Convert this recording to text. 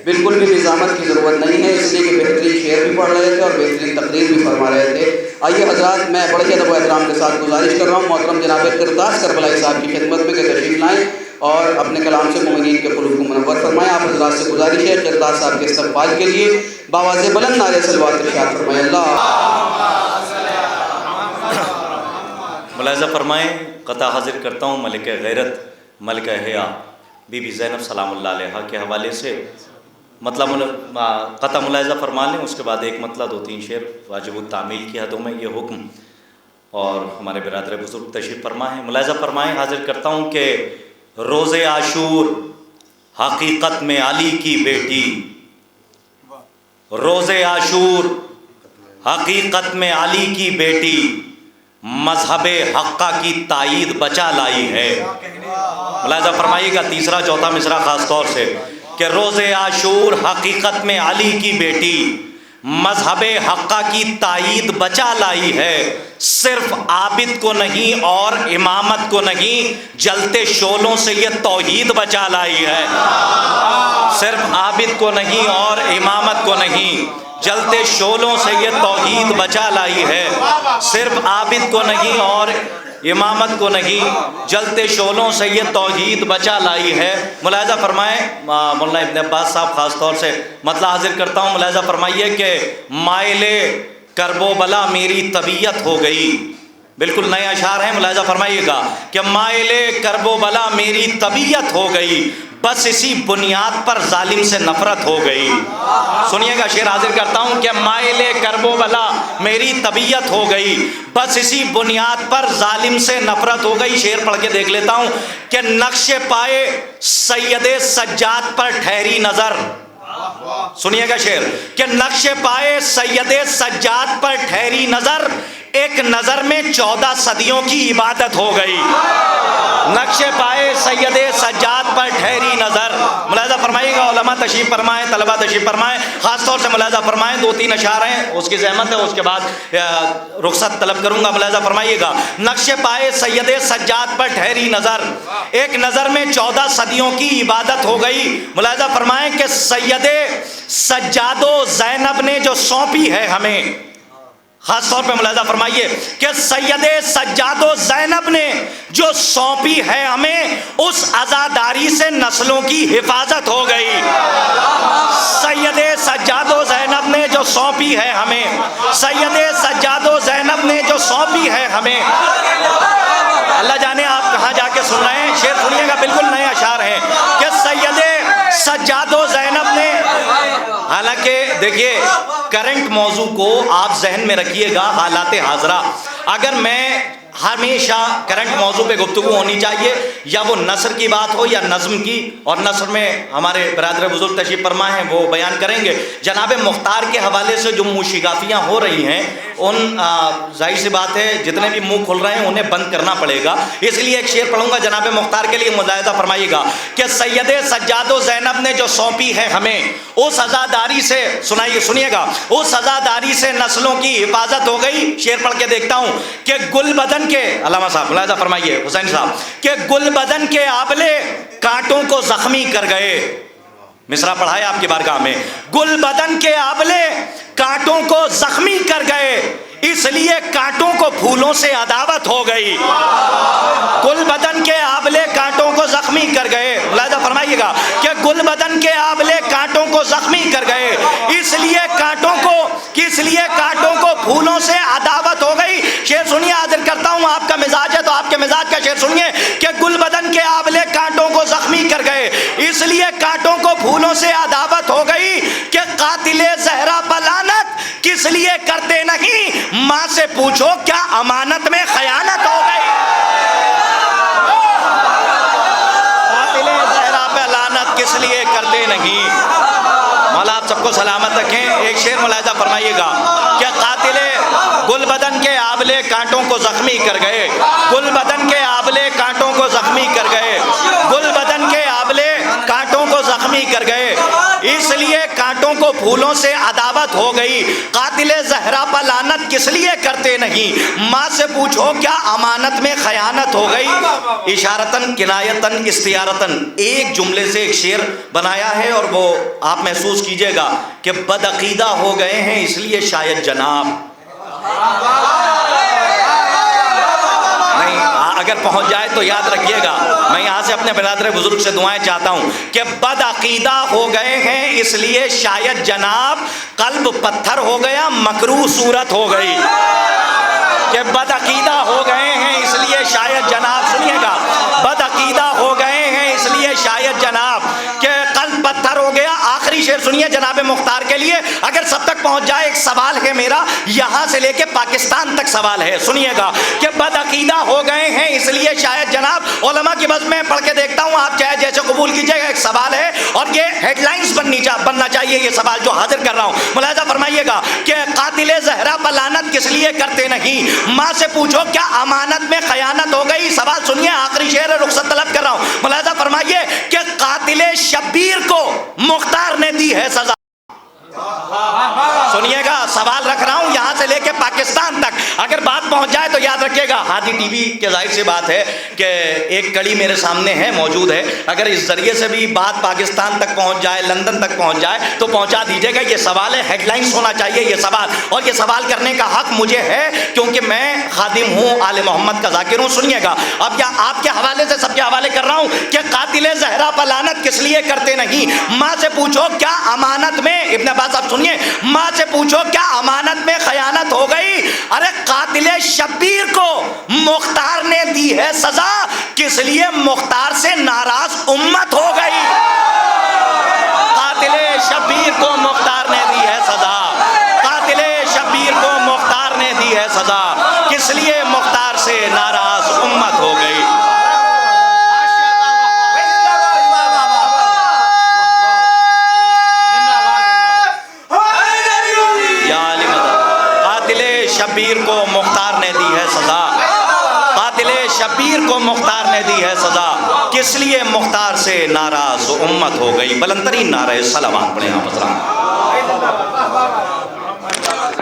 بالکل بھی نظامت کی ضرورت نہیں ہے، اس لیے کہ بہترین شعر بھی پڑھ رہے تھے اور بہترین تقریر بھی فرما رہے تھے۔ آئیے حضرات، میں بڑے ادب و احترام کے ساتھ گزارش کر رہا ہوں محترم جناب قرداس کربلائی صاحب کی خدمت میں کہ تشریف لائیں اور اپنے کلام سے مومنین کے قلوب کو منور فرمائیں۔ آپ حضرات سے گزارش ہے قرداس صاحب کے استقبال کے لیے بآواز بلند نعرے صلوات ارشاد فرمائیں۔ اللہ ملاحظہ فرمائیں، قطع حاضر کرتا ہوں ملکہ غیرت ملکہ حیا بی بی زینب سلام اللہ علیہا کے حوالے سے مطلب قطع ملاحظہ فرما لیں، اس کے بعد ایک مطلع 2-3 شعر واجب التعمیل کی حدوں میں یہ حکم اور ہمارے برادر بزرگ تشریف فرما ہیں۔ ملاحظہ فرمائیں، حاضر کرتا ہوں کہ روز عاشور حقیقت میں علی کی بیٹی، روز عاشور حقیقت میں علی کی بیٹی، مذہب حقہ کی تائید بچا لائی ہے۔ ملاحظہ فرمائیے گا تیسرا چوتھا مصرع خاص طور سے کہ روز عاشور حقیقت میں علی کی بیٹی، مذہب حقہ کی تائید بچا لائی ہے، صرف عابد کو نہیں اور امامت کو نہیں، جلتے شعلوں سے یہ توحید بچا لائی ہے۔ صرف عابد کو نہیں اور امامت کو نہیں، جلتے شعلوں سے یہ توحید بچا لائی ہے، صرف عابد کو نہیں اور امامت کو نہیں، جلتے شعلوں سے یہ توحید بچا لائی ہے۔ ملاحظہ فرمائیں، مولانا ابن عباس صاحب خاص طور سے مطلع حاضر کرتا ہوں، ملاحظہ فرمائیے کہ مائل کرب و بلا میری طبیعت ہو گئی، بالکل نئے اشعار ہیں، ملاحظہ فرمائیے گا کہ مائل کرب و بلا میری طبیعت ہو گئی، بس اسی بنیاد پر ظالم سے نفرت ہو گئی۔ سنیے گا شعر حاضر کرتا ہوں کہ مائل کرب و بلا میری طبیعت ہو گئی، بس اسی بنیاد پر ظالم سے نفرت ہو گئی۔ شعر پڑھ کے دیکھ لیتا ہوں کہ نقش پائے سید سجاد پر ٹھہری نظر، سنیے گا شعر کہ نقش پائے سید سجاد پر ٹھہری نظر، ایک نظر میں 14 صدیوں کی عبادت ہو گئی۔ نقش پائے سید سجاد پر ٹھہری نظر، ملاحظہ فرمائیے گا، علماء تشریف فرمائیں، طلباء تشریف فرمائیں، خاص طور سے ملاحظہ فرمائیں، 2-3 اشعار ہیں، اس کی زحمت ہے، اس کے بعد رخصت طلب کروں گا۔ ملاحظہ فرمائیے گا، نقش پائے سید سجاد پر ٹھہری نظر، ایک نظر میں 14 صدیوں کی عبادت ہو گئی۔ ملاحظہ فرمائیں کہ سید سجاد و زینب نے جو سونپی ہے ہمیں، خاص طور پہ ملاحظہ فرمائیے کہ سید سجاد و زینب نے جو سونپی ہے ہمیں، اس عزاداری سے نسلوں کی حفاظت ہو گئی۔ سید سجاد و زینب نے جو سونپی ہے ہمیں، سید سجاد و زینب نے جو سونپی ہے ہمیں، اللہ جانے آپ کہاں جا کے سن رہے ہیں، شعر سنیے گا، بالکل نئے اشعار ہیں کہ سید سجاد و زینب نے، حالانکہ دیکھیے کرنٹ موضوع کو آپ ذہن میں رکھیے گا، حالات حاضرہ، اگر میں ہمیشہ کرنٹ موضوع پہ گفتگو ہونی چاہیے، یا وہ نثر کی بات ہو یا نظم کی، اور نثر میں ہمارے برادر بزرگ تشریف فرما ہیں، وہ بیان کریں گے۔ جناب مختار کے حوالے سے جو موشگافیاں ہو رہی ہیں، ان ظاہر سی بات ہے جتنے بھی منہ کھل رہے ہیں انہیں بند کرنا پڑے گا، اس لیے ایک شعر پڑھوں گا جناب مختار کے لیے، ملاحظہ فرمائیے گا کہ سید سجاد و زینب نے جو سونپی ہے ہمیں، اس عزاداری سے، سنیے گا، اس عزاداری سے نسلوں کی حفاظت ہو گئی۔ شعر پڑھ کے دیکھتا ہوں کہ گل بدن کے، علامہ صاحب ملاحظہ فرمائیے، حسین صاحب، کہ گل بدن کے آبلے کانٹوں کو زخمی کر گئے، مصرع پڑھائے آپ کی بارگاہ میں، گل بدن کے آبلے کانٹوں کو زخمی کر گئے، اس لیے کانٹوں کو پھولوں سے عداوت ہو گئی۔ گل بدن کے آبلے کانٹوں کو زخمی کر گئے، ملاحظہ فرمائیے گا کہ گل بدن کے آبلے کانٹوں کو زخمی کر گئے، اس لیے کانٹوں کو پھولوں سے عداوت ہو گئی۔ شعر سنیے، حاضر کرتا ہوں، آپ کا مزاج ہے تو آپ کے مزاج کا شعر سنیے کہ گل بدن کے آبلے کانٹوں کو زخمی کر گئے، اس لیے کانٹوں کو پھولوں سے عداوت ہو گئی، کہ قاتل زہرا بلانت کس لیے کرتے نہیں، ماں سے پوچھو کیا امانت میں خیانت ہو گئی۔ قاتل زہرا پہ لعنت کس لیے کرتے نہیں، مولا آپ سب کو سلامت رکھیں۔ ایک شعر ملاحظہ فرمائیے گا کہ قاتل گل بدن کے آبلے کانٹوں کو زخمی کر گئے، گل بدن کے آبلے کانٹوں کو زخمی کر گئے، گل بدن کے آبلے کانٹوں کو زخمی کر گئے، اس لیے کانٹوں کو پھولوں سے عداوت ہو گئی. قاتل زہرا پر لعنت کس لیے کرتے نہیں؟ ماں سے پوچھو کیا امانت میں خیانت ہو گئی؟ اشارتاً کنایتاً استعارتاً ایک جملے سے ایک شعر بنایا ہے، اور وہ آپ محسوس کیجئے گا کہ بدعقیدہ ہو گئے ہیں اس لیے شاید جناب. نہیں، اگر پہنچ جائے تو یاد رکھیے گا. میں یہاں سے اپنے برادر بزرگ سے دعائیں چاہتا ہوں کہ بدعقیدہ ہو گئے ہیں اس لیے شاید جناب، قلب پتھر ہو گیا مکروہ صورت ہو گئی. کہ بدعقیدہ ہو گئے ہیں اس لیے شاید جناب، سنیے گا، بدعقیدہ ہو گئے ہیں اس لیے شاید جناب کہ قلب پتھر ہو گیا. آخری شعر سنیے جناب مختار کے لیے، اگر سب تک پہنچ جائے. ایک سوال ہے میرا، یہاں سے لے کے پاکستان تک سوال ہے، سنیے گا کہ بدعقیدہ ہو گئے ہیں اس لیے شاید جناب. علماء کی بس میں پڑھ کے دیکھتا ہوں، آپ چاہے جیسے قبول کیجئے گا. ایک سوال ہے اور یہ ہیڈ لائنز بننا چاہیے، یہ سوال جو حاضر کر رہا ہوں. ملاحظہ فرمائیے گا کہ قاتل زہرا پر لعنت کس لیے کرتے نہیں؟ ماں سے پوچھو کیا امانت میں خیانت ہو گئی؟ سوال سنیے، آخری شعر ہے، رخصت طلب کر رہا ہوں. ملاحظہ فرمائیے کہ قاتل شبیر کو مختار نے دی ہے سزا. سنیے گا، سوال رکھ رہا ہوں یہاں سے لے کے پاکستان تک. اگر بات پہنچ جائے تو یاد رکھیے گا، ہادی ٹی وی کے ظاہر سی بات ہے کہ ایک کڑی میرے سامنے ہے، موجود ہے. اگر اس ذریعے سے بھی بات پاکستان تک پہنچ جائے، لندن تک پہنچ جائے تو پہنچا دیجیے گا. یہ سوال ہے، ہیڈ لائنز ہونا چاہیے یہ سوال، اور یہ سوال کرنے کا حق مجھے ہے کیونکہ میں خادم ہوں، آل محمد کا ذاکر ہوں. سنیے گا، اب یا آپ کے حوالے سے سب کے حوالے کر رہا ہوں کہ قاتل زہرا پر لعنت کس لیے کرتے نہیں؟ ماں سے پوچھو کیا امانت میں، ابن عباس آپ سنیے، ماں سے پوچھو کیا امانت میں خیانت ہو گئی؟ ارے قاتل شبیر کو مختار نے دی ہے سزا، کس لیے مختار سے ناراض امت ہو گئی. قاتل شبیر کو مختار نے دی ہے سزا، قاتل شبیر کو مختار نے دی ہے سزا، کس لیے مختار سے ناراض امت ہو گئی. شبیر کو مختار نے دی ہے سزا، قاتل شبیر کو مختار نے دی ہے سزا، کس لیے مختار سے ناراض امت ہو گئی. بلند ترین نعرہ صلوات پڑھیں آپ حضرات.